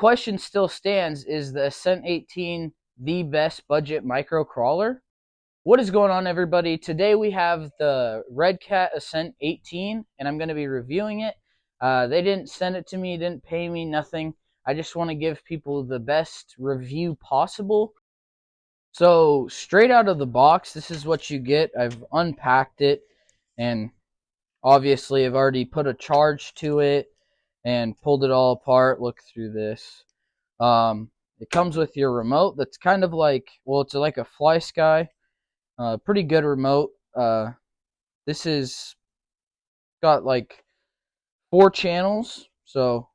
question still stands, is the Ascent 18 the best budget micro crawler? What is going on, everybody? Today we have the Redcat Ascent 18, and I'm going to be reviewing it. They didn't send it to me, didn't pay me, nothing. I just want to give people the best review possible. So straight out of the box, this is what you get. I've unpacked it, and obviously I've already put a charge to it and pulled it all apart. Look through this. It comes with your remote. That's kind of like, well, it's like a Fly Sky. Pretty good remote. This is got like 4 channels, so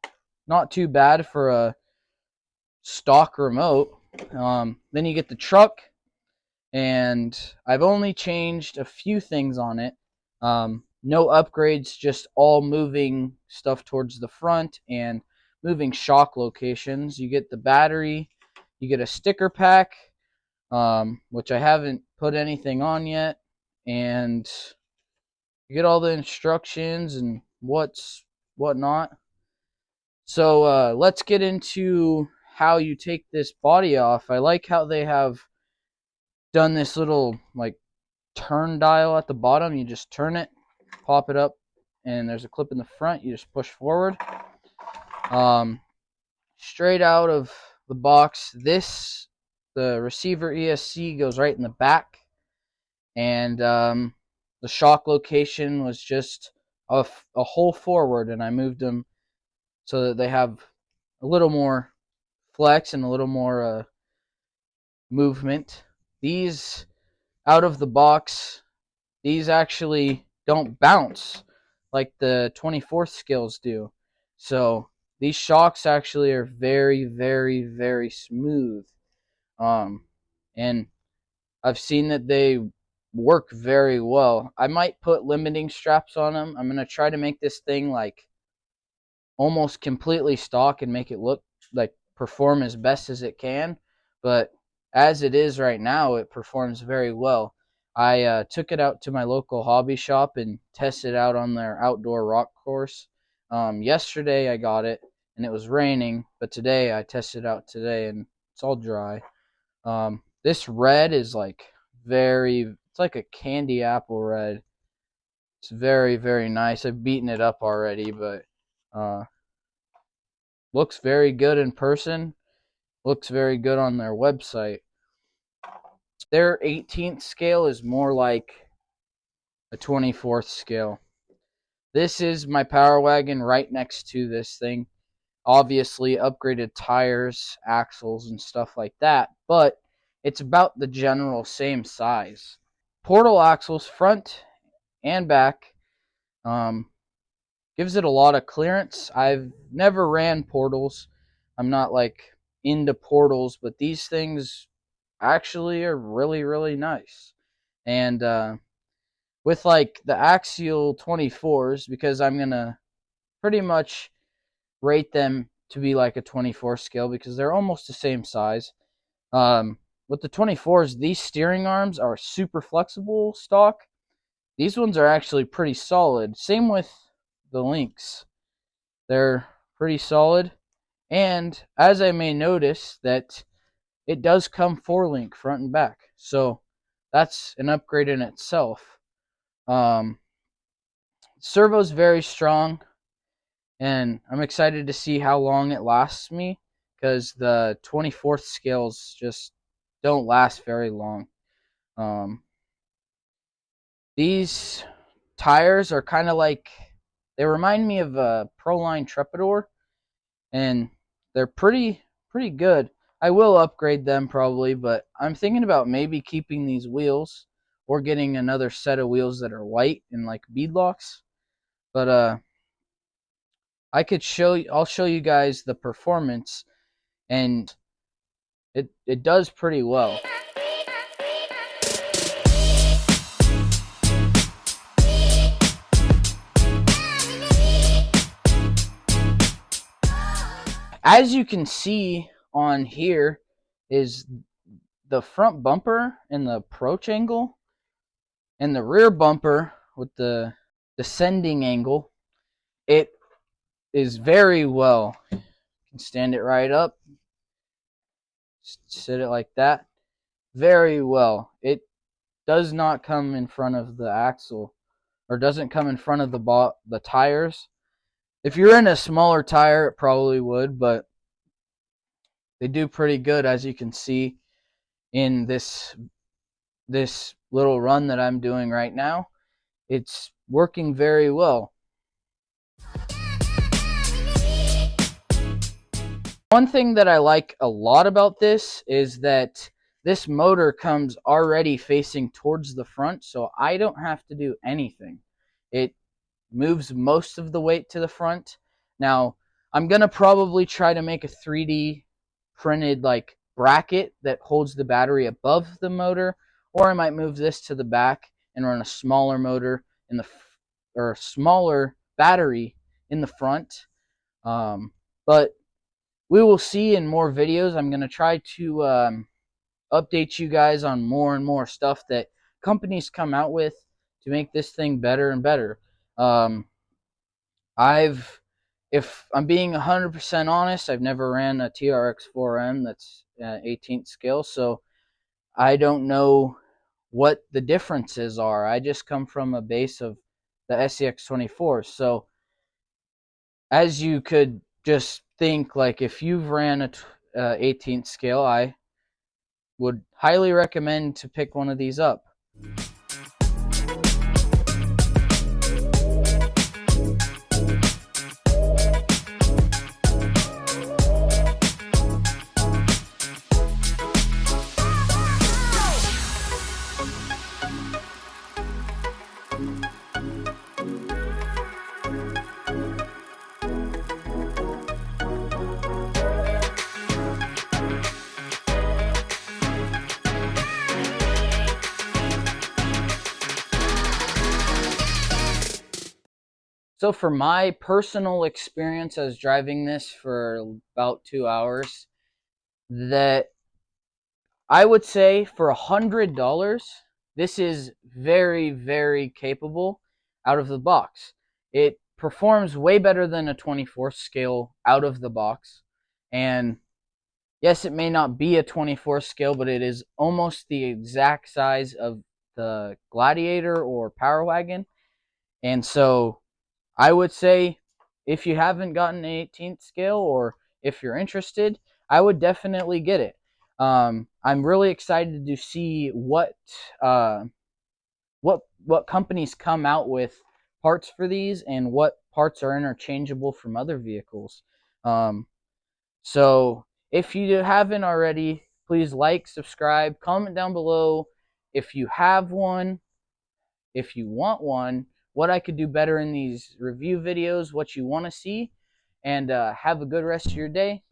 not too bad for a stock remote. Then you get the truck, and I've only changed a few things on it. No upgrades, just all moving stuff towards the front and moving shock locations. You get the battery, you get a sticker pack, which I haven't put anything on yet, and you get all the instructions and whatnot. So let's get into how you take this body off. I like how they have done this little like turn dial at the bottom. You just turn it, pop it up, and there's a clip in the front. You just push forward. Straight out of the box, the receiver ESC goes right in the back, and the shock location was just a hole forward, and I moved them so that they have a little more flex and a little more movement. These out of the box, these actually don't bounce like the 24th scales do. So these shocks actually are very, very, very smooth. And I've seen that they work very well. I might put limiting straps on them. I'm going to try to make this thing like almost completely stock and make it look like perform as best as it can. But as it is right now, it performs very well. I took it out to my local hobby shop and tested it out on their outdoor rock course. Yesterday I got it, and it was raining, but today I tested it out today, and it's all dry. This red is like it's like a candy apple red. It's very, very nice. I've beaten it up already, but looks very good in person. Looks very good on their website. Their 18th scale is more like a 24th scale. This is my Power Wagon right next to this thing. Obviously upgraded tires, axles, and stuff like that, but it's about the general same size. Portal axles, front and back, gives it a lot of clearance. I've never ran portals. I'm not like into portals, but these things actually are really, really nice. And with like the axial 24s, because I'm gonna pretty much rate them to be like a 24 scale because they're almost the same size. With the 24s, these steering arms are super flexible stock. These ones are actually pretty solid. Same with the links. They're pretty solid. And as I may notice, that it does come 4-link front and back. So that's an upgrade in itself. Servo's very strong, and I'm excited to see how long it lasts me, because the 24th scales just don't last very long. These tires are kind of like, they remind me of a Proline Trepador, and they're pretty good. I will upgrade them probably, but I'm thinking about maybe keeping these wheels or getting another set of wheels that are white and like beadlocks. But I'll show you guys the performance, and it does pretty well. As you can see on here is the front bumper and the approach angle, and the rear bumper with the descending angle. It is very well You can stand it right up, sit it like that. Very well. It does not come in front of the axle, or doesn't come in front of the tires. If you're in a smaller tire, it probably would, but they do pretty good, as you can see in this little run that I'm doing right now. It's working very well. One thing that I like a lot about this is that this motor comes already facing towards the front, so I don't have to do anything. It moves most of the weight to the front. Now, I'm going to probably try to make a 3D printed like bracket that holds the battery above the motor, or I might move this to the back and run a smaller motor in the or a smaller battery in the front. But we will see in more videos. I'm going to try to update you guys on more and more stuff that companies come out with to make this thing better and better. If I'm being 100% honest, I've never ran a TRX-4M that's 18th scale, so I don't know what the differences are. I just come from a base of the SCX-24, so as you could just think, like if you've ran a 18th scale, I would highly recommend to pick one of these up. So for my personal experience as driving this for about 2 hours, that I would say for $100, this is very, very capable out of the box. It performs way better than a 24th scale out of the box. And yes, it may not be a 24th scale, but it is almost the exact size of the Gladiator or Power Wagon. And so I would say if you haven't gotten an 18th scale, or if you're interested, I would definitely get it. I'm really excited to see what companies come out with parts for these, and what parts are interchangeable from other vehicles. So if you haven't already, please like, subscribe, comment down below if you have one, if you want one, what I could do better in these review videos, what you want to see, and have a good rest of your day.